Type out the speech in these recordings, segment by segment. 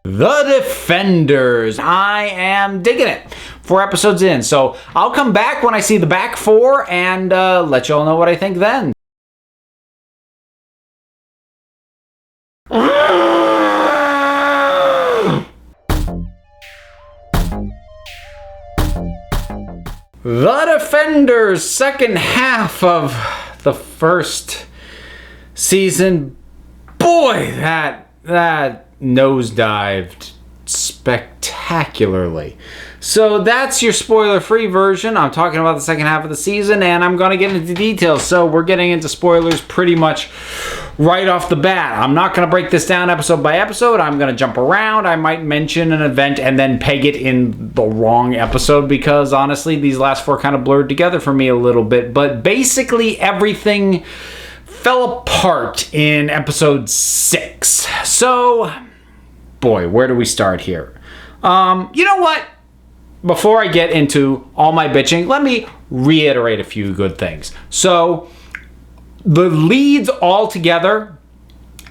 The Defenders. I am digging it. 4 episodes in, so I'll come back when I see the back 4 and let y'all know what I think then. The Defenders, second half of the first season. Boy, that nosedived spectacularly. So that's your spoiler-free version. I'm talking about the second half of the season, and I'm going to get into details. So we're getting into spoilers pretty much right off the bat. I'm not going to break this down episode by episode. I'm going to jump around. I might mention an event and then peg it in the wrong episode because, honestly, these last 4 kind of blurred together for me a little bit. But basically, everything fell apart in episode 6. So, boy, where do we start here? You know what? Before I get into all my bitching, let me reiterate a few good things. So, the leads all together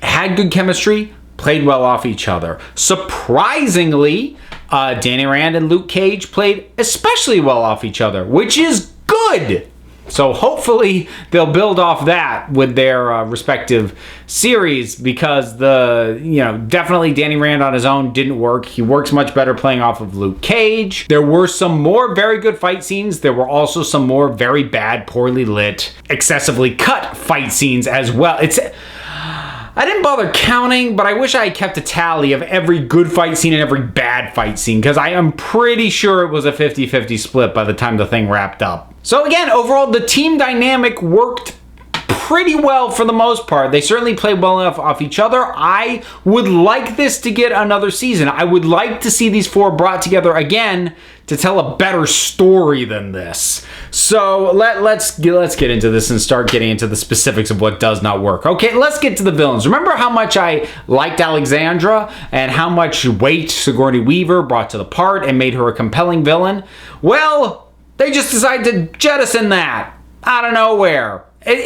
had good chemistry, played well off each other. Surprisingly, Danny Rand and Luke Cage played especially well off each other, which is good. So hopefully they'll build off that with their respective series because definitely Danny Rand on his own didn't work. He works much better playing off of Luke Cage. There were some more very good fight scenes. There were also some more very bad, poorly lit, excessively cut fight scenes as well. I didn't bother counting, but I wish I had kept a tally of every good fight scene and every bad fight scene because I am pretty sure it was a 50-50 split by the time the thing wrapped up. So again, overall, the team dynamic worked pretty well for the most part. They certainly played well enough off each other. I would like this to get another season. I would like to see these 4 brought together again to tell a better story than this. So let's get into this and start getting into the specifics of what does not work. Okay, let's get to the villains. Remember how much I liked Alexandra and how much weight Sigourney Weaver brought to the part and made her a compelling villain? Well, they just decided to jettison that out of nowhere. They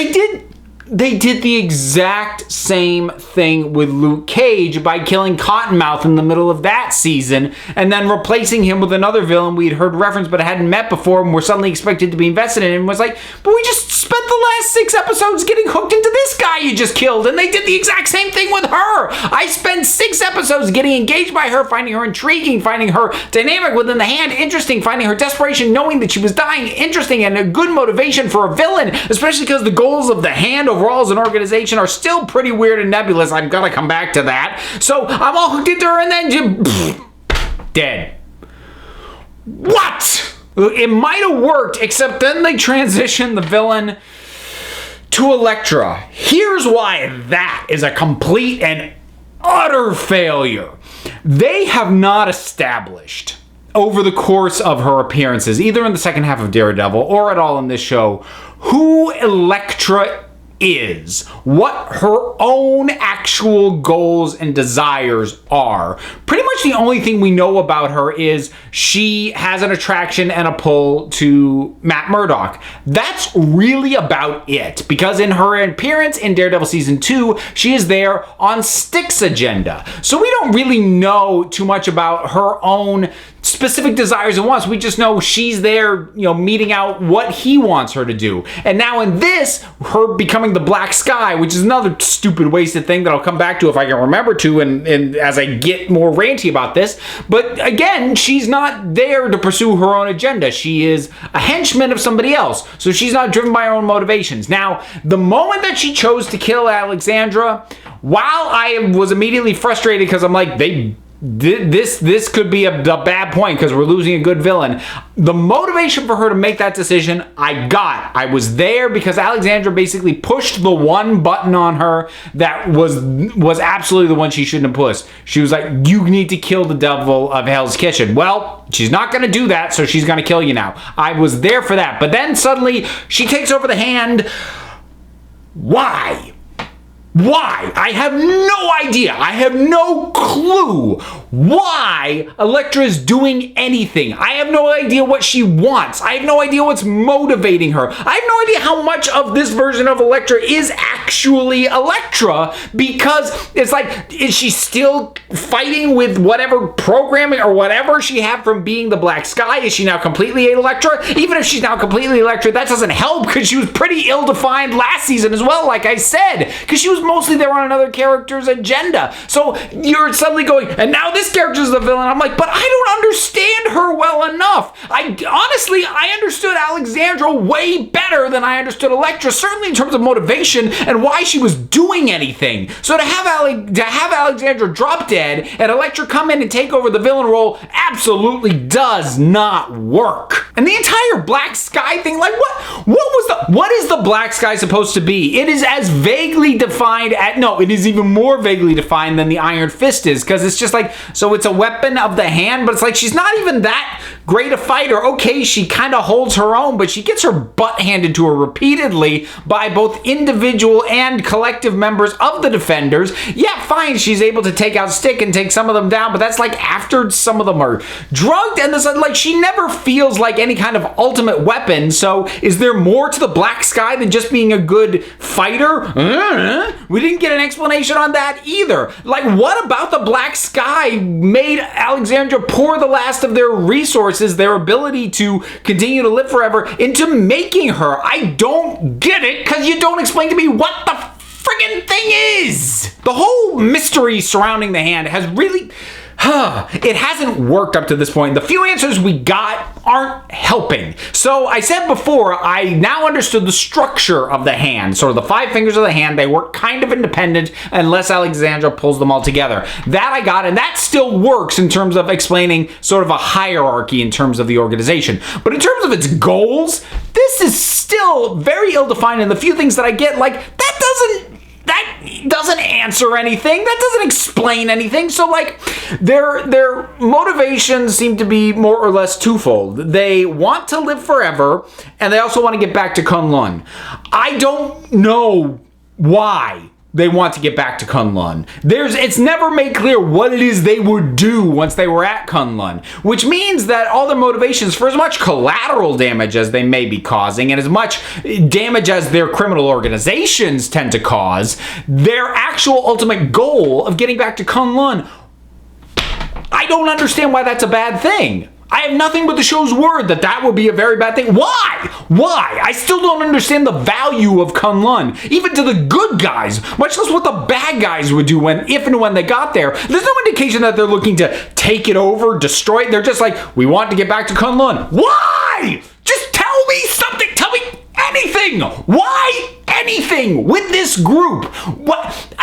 did the exact same thing with Luke Cage by killing Cottonmouth in the middle of that season and then replacing him with another villain we'd heard referenced but hadn't met before and were suddenly expected to be invested in and was like, but we just spent the last 6 episodes getting hooked into this guy you just killed, and they did the exact same thing with her. I spent 6 episodes getting engaged by her, finding her intriguing, finding her dynamic within the hand interesting, finding her desperation knowing that she was dying interesting, and a good motivation for a villain, especially because the goals of the hand overall as an organization are still pretty weird and nebulous. I'm gonna come back to that. So I'm all hooked into her and then dead. What? It might have worked, except then they transitioned the villain to Elektra. Here's why that is a complete and utter failure. They have not established over the course of her appearances, either in the second half of Daredevil or at all in this show, who Elektra is, what her own actual goals and desires are. Pretty much the only thing we know about her is she has an attraction and a pull to Matt Murdock. That's really about it, because in her appearance in Daredevil Season 2, she is there on Stick's agenda. So we don't really know too much about her own specific desires and wants. We just know she's there, meeting out what he wants her to do. And now in this, her becoming the Black Sky, which is another stupid wasted thing that I'll come back to if I can remember to and as I get more ranty about this. But again, she's not there to pursue her own agenda. She is a henchman of somebody else. So she's not driven by her own motivations. Now, the moment that she chose to kill Alexandra, while I was immediately frustrated because I'm like, this could be a bad point because we're losing a good villain. The motivation for her to make that decision, I was there because Alexandra basically pushed the one button on her that was absolutely the one she shouldn't have pushed. She was like, you need to kill the devil of Hell's Kitchen. Well, she's not going to do that, so she's going to kill you now. I was there for that. But then suddenly she takes over the hand. Why? Why? I have no idea. I have no clue why Elektra is doing anything. I have no idea what she wants. I have no idea what's motivating her. I have no idea how much of this version of Elektra is actually Elektra, because it's like, is she still fighting with whatever programming or whatever she had from being the Black Sky? Is she now completely Elektra? Even if she's now completely Elektra, that doesn't help, because she was pretty ill-defined last season as well, like I said, because she was mostly there on another character's agenda. So you're suddenly going, and now this character's the villain. I'm like, but I don't understand her well enough. Honestly, I understood Alexandra way better than I understood Elektra, certainly in terms of motivation and why she was doing anything. So to have Alexandra drop dead and Elektra come in and take over the villain role absolutely does not work. And the entire Black Sky thing, like what is the Black Sky supposed to be? It is as vaguely defined it is even more vaguely defined than the Iron Fist is, because it's just like, so it's a weapon of the hand, but it's like she's not even that great a fighter. Okay, she kind of holds her own, but she gets her butt handed to her repeatedly by both individual and collective members of the Defenders. Yeah, fine, she's able to take out Stick and take some of them down, but that's like after some of them are drugged, and this, like, she never feels like any kind of ultimate weapon. So is there more to the Black Sky than just being a good fighter? We didn't get an explanation on that either. Like, what about the Black Sky made Alexandra pour the last of their resources, their ability to continue to live forever, into making her? I don't get it, because you don't explain to me what the friggin' thing is. The whole mystery surrounding the hand has really... it hasn't worked up to this point. The few answers we got aren't helping. So I said before, I now understood the structure of the hand. Sort of the 5 fingers of the hand, they work kind of independent unless Alexandra pulls them all together. That I got, and that still works in terms of explaining sort of a hierarchy in terms of the organization. But in terms of its goals, this is still very ill-defined, and the few things that I get, like, that doesn't answer anything. That doesn't explain anything. So, like, their motivations seem to be more or less twofold. They want to live forever, and they also want to get back to Kunlun. I don't know why they want to get back to Kunlun. It's never made clear what it is they would do once they were at Kunlun, which means that all their motivations, for as much collateral damage as they may be causing and as much damage as their criminal organizations tend to cause, their actual ultimate goal of getting back to Kunlun, I don't understand why that's a bad thing. I have nothing but the show's word that would be a very bad thing. Why? Why? I still don't understand the value of Kunlun, even to the good guys, much less what the bad guys would do if and when they got there. There's no indication that they're looking to take it over, destroy it. They're just like, we want to get back to Kunlun. Why? Just tell me something. Tell me anything. Why anything with this group? What?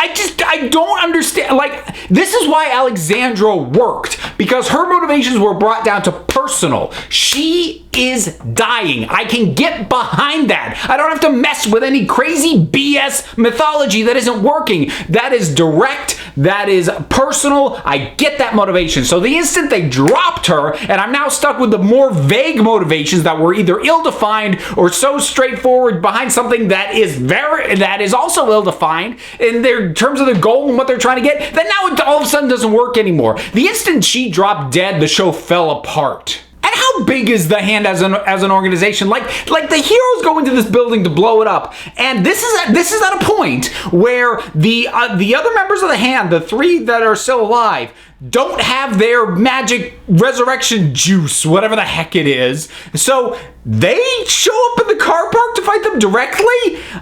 I don't understand. Like, this is why Alexandra worked, because her motivations were brought down to personal. She is dying. I can get behind that. I don't have to mess with any crazy BS mythology that isn't working. That is direct. That is personal. I get that motivation. So the instant they dropped her, and I'm now stuck with the more vague motivations that were either ill-defined or so straightforward behind something that is also ill-defined in terms of the goal and what they're trying to get, then now it all of a sudden doesn't work anymore. The instant she dropped dead, the show fell apart. And how big is the hand as an organization? Like the heroes go into this building to blow it up, and this is at a point where the other members of the hand, the 3 that are still alive, don't have their magic resurrection juice, whatever the heck it is. So they show up in the car park to fight them directly?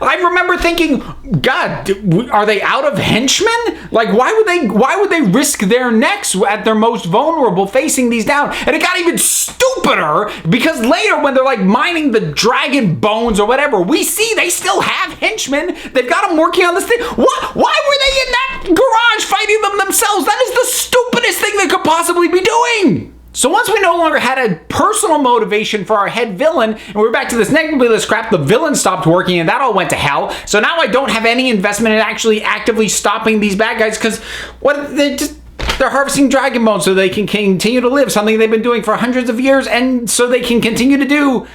I remember thinking, God, are they out of henchmen? Like, why would they risk their necks at their most vulnerable facing these down? And it got even stupider, because later when they're like mining the dragon bones or whatever, we see they still have henchmen. They've got them working on this thing. Why were they in that garage fighting them themselves? That is the stupidest thing they could possibly be doing. So once we no longer had a personal motivation for our head villain, and we're back to this nebulous crap, the villain stopped working and that all went to hell. So now I don't have any investment in actually actively stopping these bad guys, because they're harvesting dragon bones so they can continue to live, something they've been doing for hundreds of years, and so they can continue to do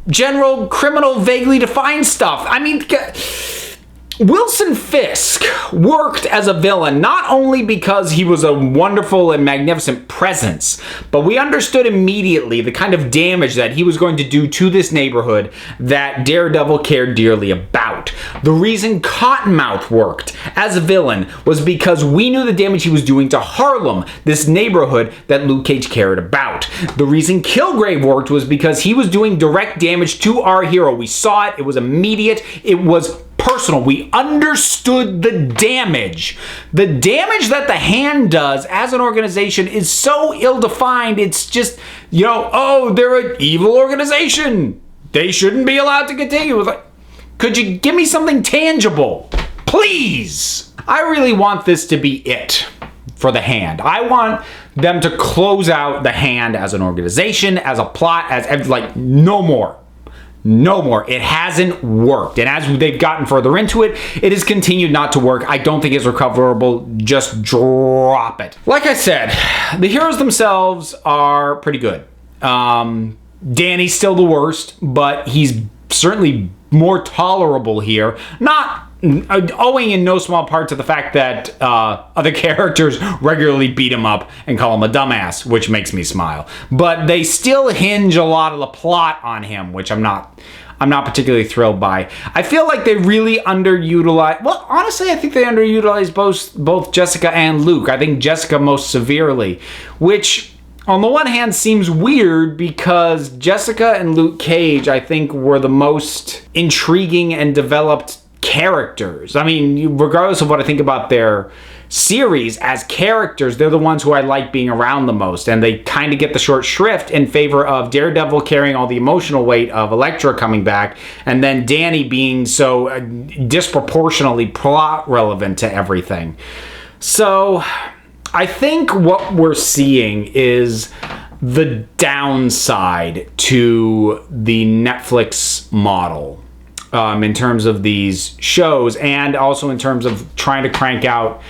general criminal vaguely defined stuff. I mean, Wilson Fisk worked as a villain not only because he was a wonderful and magnificent presence, but we understood immediately the kind of damage that he was going to do to this neighborhood that Daredevil cared dearly about. The reason Cottonmouth worked as a villain was because we knew the damage he was doing to Harlem, this neighborhood that Luke Cage cared about. The reason Kilgrave worked was because he was doing direct damage to our hero. We saw it. It was immediate. It was personal. We understood the damage. The damage that the Hand does as an organization is so ill-defined. It's just, oh, they're an evil organization. They shouldn't be allowed to continue. It's like, could you give me something tangible? Please. I really want this to be it for the Hand. I want them to close out the Hand as an organization, as a plot, as like no more. No more. It hasn't worked. And as they've gotten further into it, it has continued not to work. I don't think it's recoverable. Just drop it. Like I said, the heroes themselves are pretty good. Danny's still the worst, but he's certainly more tolerable here. Not owing in no small part to the fact that other characters regularly beat him up and call him a dumbass, which makes me smile. But they still hinge a lot of the plot on him, which I'm not particularly thrilled by. I feel like they really underutilize. Well, honestly, I think they underutilize both Jessica and Luke. I think Jessica most severely, which on the one hand seems weird because Jessica and Luke Cage, I think, were the most intriguing and developed characters. I mean, regardless of what I think about their series, as characters, they're the ones who I like being around the most, and they kind of get the short shrift in favor of Daredevil carrying all the emotional weight of Elektra coming back, and then Danny being so disproportionately plot relevant to everything. So I think what we're seeing is the downside to the Netflix model. In terms of these shows, and also in terms of trying to crank out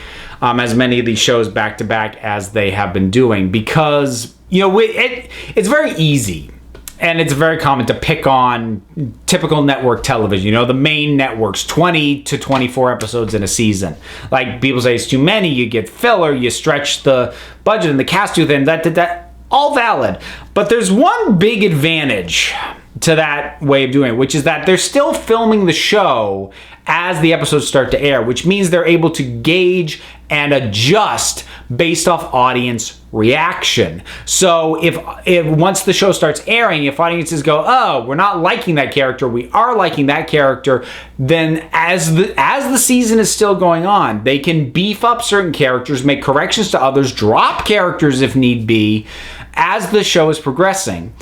as many of these shows back to back as they have been doing, because it's very easy and it's very common to pick on typical network television. The main networks, 20 to 24 episodes in a season. Like people say it's too many, you get filler, you stretch the budget and the cast too thin, that all valid. But there's one big advantage to that way of doing it, which is that they're still filming the show as the episodes start to air, which means they're able to gauge and adjust based off audience reaction. So if once the show starts airing, if audiences go, oh, we're not liking that character, we are liking that character, then as the season is still going on, they can beef up certain characters, make corrections to others, drop characters if need be, as the show is progressing.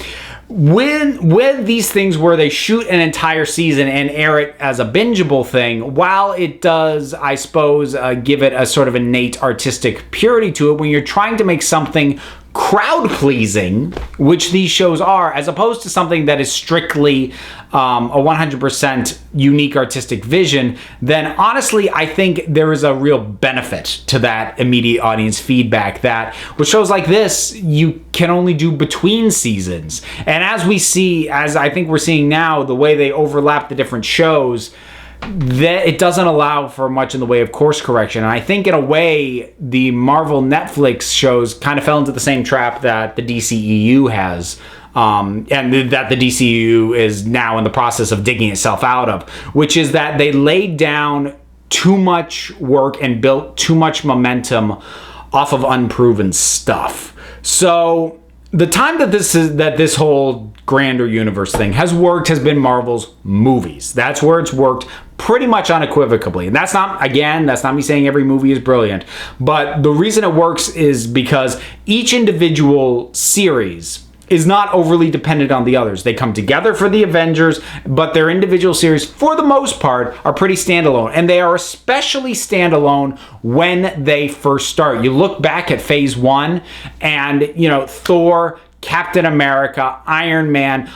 With these things where they shoot an entire season and air it as a bingeable thing, while it does, I suppose, give it a sort of innate artistic purity to it, when you're trying to make something crowd-pleasing, which these shows are, as opposed to something that is strictly a 100% unique artistic vision, then honestly, I think there is a real benefit to that immediate audience feedback that with shows like this, you can only do between seasons. And as I think we're seeing now, the way they overlap the different shows, that it doesn't allow for much in the way of course correction. And I think in a way, the Marvel Netflix shows kind of fell into the same trap that the DCEU has, and that the DCEU is now in the process of digging itself out of, which is that they laid down too much work and built too much momentum off of unproven stuff. So the time that this whole grander universe thing has worked has been Marvel's movies. That's where it's worked pretty much unequivocally. And that's not me saying every movie is brilliant, but the reason it works is because each individual series is not overly dependent on the others. They come together for the Avengers, but their individual series, for the most part, are pretty standalone. And they are especially standalone when they first start. You look back at Phase 1 and, Thor, Captain America, Iron Man,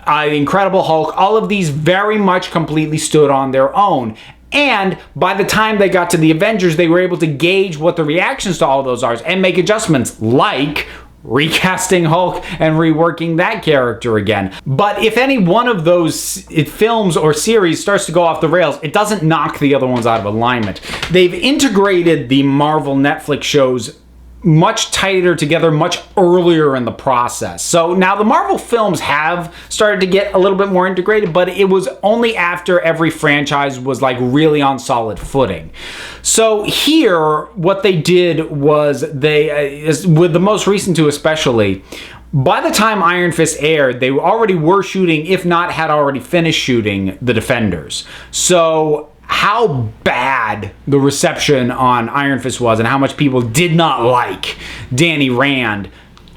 Incredible Hulk, all of these very much completely stood on their own. And by the time they got to the Avengers, they were able to gauge what the reactions to all of those are and make adjustments, like recasting Hulk and reworking that character again. But if any one of those films or series starts to go off the rails, it doesn't knock the other ones out of alignment. They've integrated the Marvel Netflix shows much tighter together, much earlier in the process. So now the Marvel films have started to get a little bit more integrated, but it was only after every franchise was like really on solid footing. So here, what they did was with the most recent two especially, by the time Iron Fist aired, they already were shooting, if not had already finished shooting, The Defenders. So how bad the reception on Iron Fist was and how much people did not like Danny Rand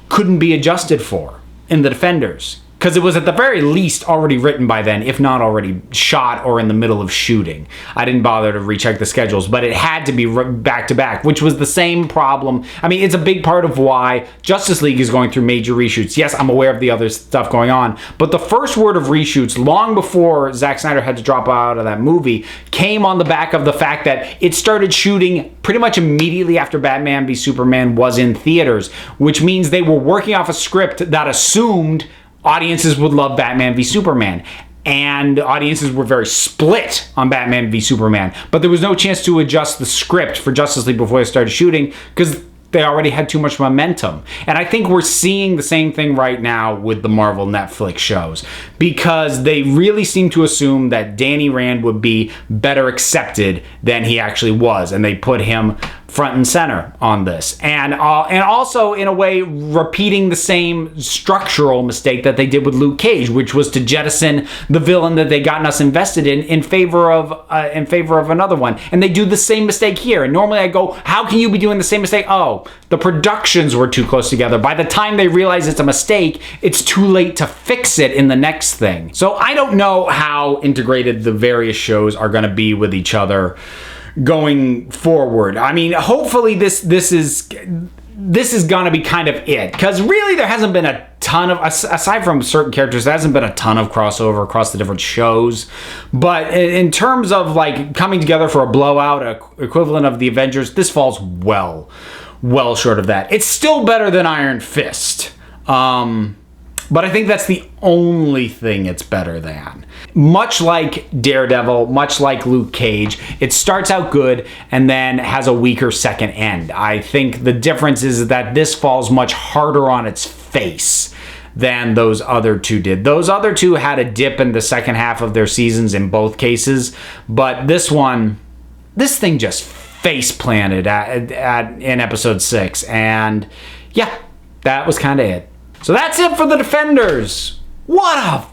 couldn't be adjusted for in The Defenders. Because it was at the very least already written by then, if not already shot or in the middle of shooting. I didn't bother to recheck the schedules, but it had to be back to back, which was the same problem. I mean, it's a big part of why Justice League is going through major reshoots. Yes, I'm aware of the other stuff going on, but the first word of reshoots, long before Zack Snyder had to drop out of that movie, came on the back of the fact that it started shooting pretty much immediately after Batman v Superman was in theaters, which means they were working off a script that assumed audiences would love Batman v Superman. And audiences were very split on Batman v Superman. But there was no chance to adjust the script for Justice League before they started shooting because they already had too much momentum. And I think we're seeing the same thing right now with the Marvel Netflix shows, because they really seem to assume that Danny Rand would be better accepted than he actually was. And they put him front and center on this. And also, in a way, repeating the same structural mistake that they did with Luke Cage, which was to jettison the villain that they gotten us invested in favor of another one. And they do the same mistake here. And normally I go, how can you be doing the same mistake? Oh, the productions were too close together. By the time they realize it's a mistake, it's too late to fix it in the next thing. So I don't know how integrated the various shows are going to be with each other going forward. I mean, hopefully this is gonna be kind of it, because really there hasn't been a ton of, aside from certain characters, there hasn't been a ton of crossover across the different shows. But in terms of like coming together for a blowout, equivalent of the Avengers, this falls well short of that. It's still better than Iron Fist, but I think that's the only thing it's better than. Much like Daredevil, much like Luke Cage, it starts out good and then has a weaker second end. I think the difference is that this falls much harder on its face than those other two did. Those other two had a dip in the second half of their seasons in both cases, but this thing just face planted in episode 6, and yeah, that was kind of it. So that's it for The Defenders. What a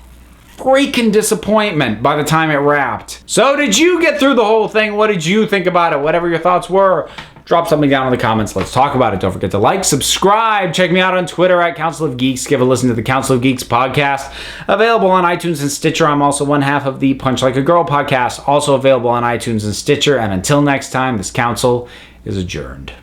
freaking disappointment by the time it wrapped. So did you get through the whole thing? What did you think about it? Whatever your thoughts were, drop something down in the comments. Let's talk about it. Don't forget to like, subscribe. Check me out on Twitter at Council of Geeks. Give a listen to the Council of Geeks podcast. Available on iTunes and Stitcher. I'm also one half of the Punch Like a Girl podcast. Also available on iTunes and Stitcher. And until next time, this council is adjourned.